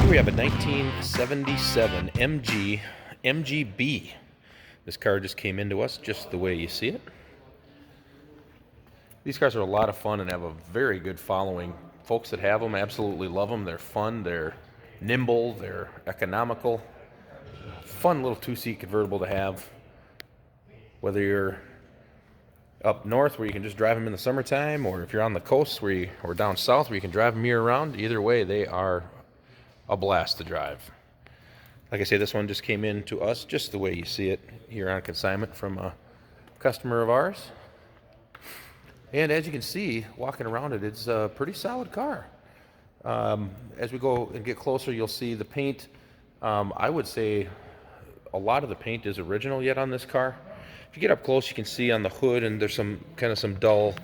Here we have a 1977 MG MGB. This car just came into us just the way you see it. These cars are a lot of fun and have a very good following. Folks that have them absolutely love them. They're fun, they're nimble, they're economical. Fun little two-seat convertible to have. Whether you're up north where you can just drive them in the summertime, or if you're on the coast or down south where you can drive them year-round, either way they are a blast to drive. Like I say, this one just came in to us just the way you see it here on consignment from a customer of ours. And as you can see, walking around it, it's a pretty solid car. As we go and get closer, you'll see the paint. I would say a lot of the paint is original yet on this car. If you get up close, you can see on the hood, and there's some dull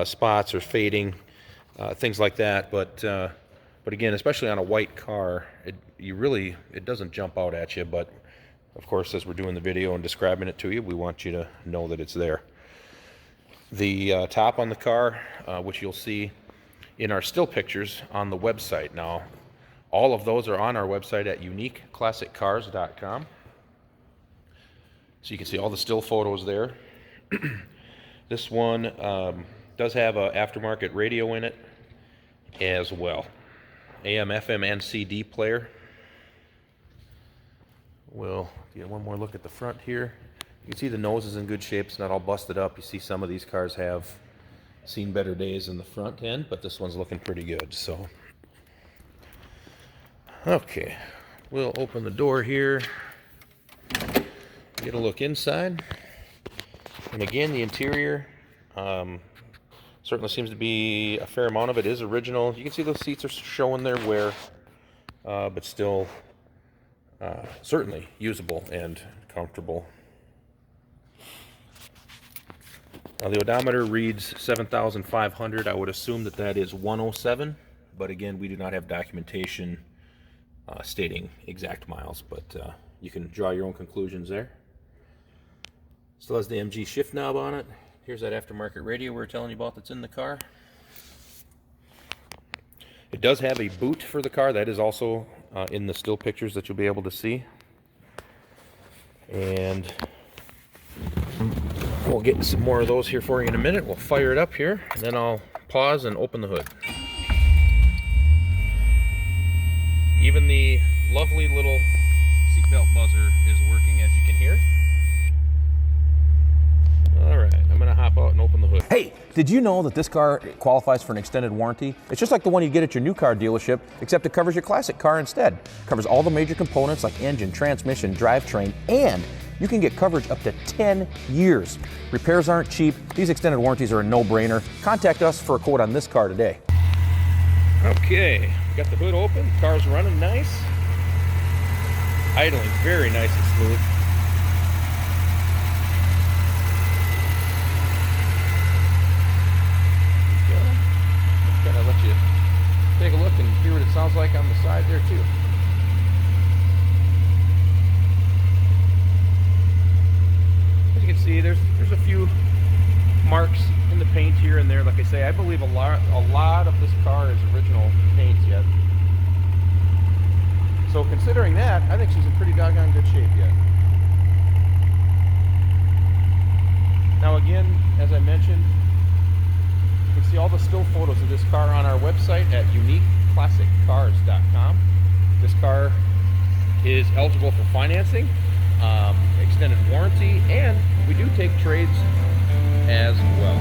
spots or fading, things like that. But again, especially on a white car, it doesn't jump out at you. But of course, as we're doing the video and describing it to you, we want you to know that it's there. The top on the car, which you'll see in our still pictures on the website. Now, all of those are on our website at uniqueclassiccars.com. So you can see all the still photos there. This one does have an aftermarket radio in it as well. AM, FM, and CD player. We'll get one more look at the front here. You can see the nose is in good shape. It's not all busted up. You see some of these cars have seen better days in the front end, but this one's looking pretty good. So, okay, we'll open the door here, get a look inside. And again, the interior certainly seems to be a fair amount of it is original. You can see those seats are showing their wear, but still certainly usable and comfortable. Now, the odometer reads 7,500. I would assume that is 107, but again, we do not have documentation stating exact miles, but you can draw your own conclusions there. Still has the MG shift knob on it. Here's that aftermarket radio we were telling you about that's in the car. It does have a boot for the car. That is also in the still pictures that you'll be able to see. And we'll get some more of those here for you in a minute. We'll fire it up here, and then I'll pause and open the hood. Even the lovely little seatbelt buzzer is working, as you can hear. All right, I'm gonna hop out and open the hood. Hey, did you know that this car qualifies for an extended warranty? It's just like the one you get at your new car dealership, except it covers your classic car instead. It covers all the major components like engine, transmission, drivetrain, and you can get coverage up to 10 years. Repairs aren't cheap. These extended warranties are a no-brainer. Contact us for a quote on this car today. Okay, got the hood open, car's running nice. Idling very nice and smooth. Just gonna let you take a look and hear what it sounds like on the side there too. As you can see, there's a few marks in the paint here and there. Like I say, I believe a lot of this car is original paint yet. So considering that, I think she's in pretty doggone good shape yet. Now again, as I mentioned, you can see all the still photos of this car on our website at uniqueclassiccars.com. This car is eligible for financing, extended warranty, and we do take trades as well.